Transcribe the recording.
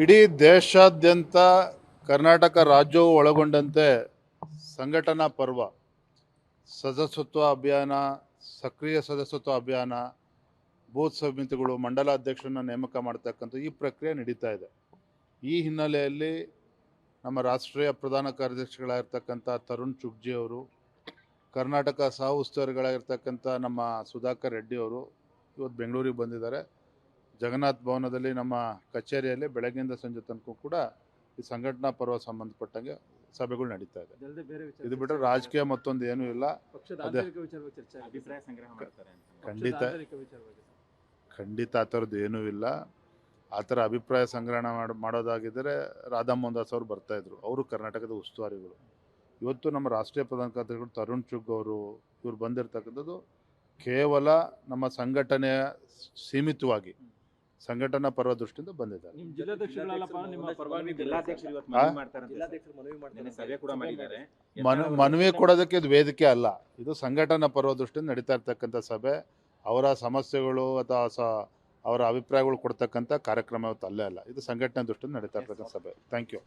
ಇಡೀ ದೇಶಾದ್ಯಂತ ಕರ್ನಾಟಕ ರಾಜ್ಯವು ಒಳಗೊಂಡಂತೆ ಸಂಘಟನಾ ಪರ್ವ, ಸದಸ್ಯತ್ವ ಅಭಿಯಾನ, ಸಕ್ರಿಯ ಸದಸ್ಯತ್ವ ಅಭಿಯಾನ, ಬೂತ್ ಸಮಿತಿಗಳು, ಮಂಡಲಾಧ್ಯಕ್ಷರನ್ನ ನೇಮಕ ಮಾಡ್ತಕ್ಕಂಥ ಈ ಪ್ರಕ್ರಿಯೆ ನಡೀತಾ ಇದೆ. ಈ ಹಿನ್ನೆಲೆಯಲ್ಲಿ ನಮ್ಮ ರಾಷ್ಟ್ರೀಯ ಪ್ರಧಾನ ಕಾರ್ಯದರ್ಶಿಗಳಾಗಿರ್ತಕ್ಕಂಥ ತರುಣ್ ಚುಗ್ಜಿ ಅವರು, ಕರ್ನಾಟಕ ಸಹ ಉಸ್ತುವಾರಿಗಳಾಗಿರ್ತಕ್ಕಂಥ ನಮ್ಮ ಸುಧಾಕರ್ ರೆಡ್ಡಿ ಅವರು ಇವತ್ತು ಬೆಂಗಳೂರಿಗೆ ಬಂದಿದ್ದಾರೆ. ಜಗನ್ನಾಥ್ ಭವನದಲ್ಲಿ ನಮ್ಮ ಕಚೇರಿಯಲ್ಲಿ ಬೆಳಗ್ಗೆಯಿಂದ ಸಂಜೆ ತನಕ ಕೂಡ ಈ ಸಂಘಟನಾ ಪರ್ವ ಸಂಬಂಧಪಟ್ಟಂಗೆ ಸಭೆಗಳು ನಡೀತಾ ಇದೆ. ಇದು ಬಿಟ್ಟರೆ ರಾಜಕೀಯ ಮತ್ತೊಂದು ಏನೂ ಇಲ್ಲ. ಖಂಡಿತ ಆ ಥರದ್ದು ಏನೂ ಇಲ್ಲ. ಆ ಥರ ಅಭಿಪ್ರಾಯ ಸಂಗ್ರಹಣ ಮಾಡೋದಾಗಿದ್ದರೆ ರಾಧಾ ಮೋಹನ್ ದಾಸ್ ಅವರು ಬರ್ತಾಯಿದ್ರು. ಅವರು ಕರ್ನಾಟಕದ ಉಸ್ತುವಾರಿಗಳು. ಇವತ್ತು ನಮ್ಮ ರಾಷ್ಟ್ರೀಯ ಪ್ರಧಾನ ಕಾರ್ಯದರ್ಶಿಗಳು ತರುಣ್ ಚುಗ್ ಅವರು ಇವ್ರು ಬಂದಿರತಕ್ಕಂಥದ್ದು ಕೇವಲ ನಮ್ಮ ಸಂಘಟನೆಯ ಸೀಮಿತವಾಗಿ ಸಂಘಟನಾ ಪರ್ವ ದೃಷ್ಟಿಯಿಂದ ಬಂದಿದ್ದಾರೆ. ಮನವಿ ಕೊಡೋದಕ್ಕೆ ಇದು ವೇದಿಕೆ ಅಲ್ಲ. ಇದು ಸಂಘಟನಾ ಪರ್ವ ದೃಷ್ಟಿಯಿಂದ ನಡೀತಾ ಇರ್ತಕ್ಕಂಥ ಸಭೆ. ಅವರ ಸಮಸ್ಯೆಗಳು ಅಥವಾ ಅವರ ಅಭಿಪ್ರಾಯಗಳು ಕೊಡ್ತಕ್ಕಂಥ ಕಾರ್ಯಕ್ರಮ ಇವತ್ತು ಅಲ್ಲೇ ಅಲ್ಲ. ಇದು ಸಂಘಟನೆ ದೃಷ್ಟಿಯಿಂದ ನಡೀತಾ ಇರ್ತಕ್ಕಂಥ ಸಭೆ. Thank you.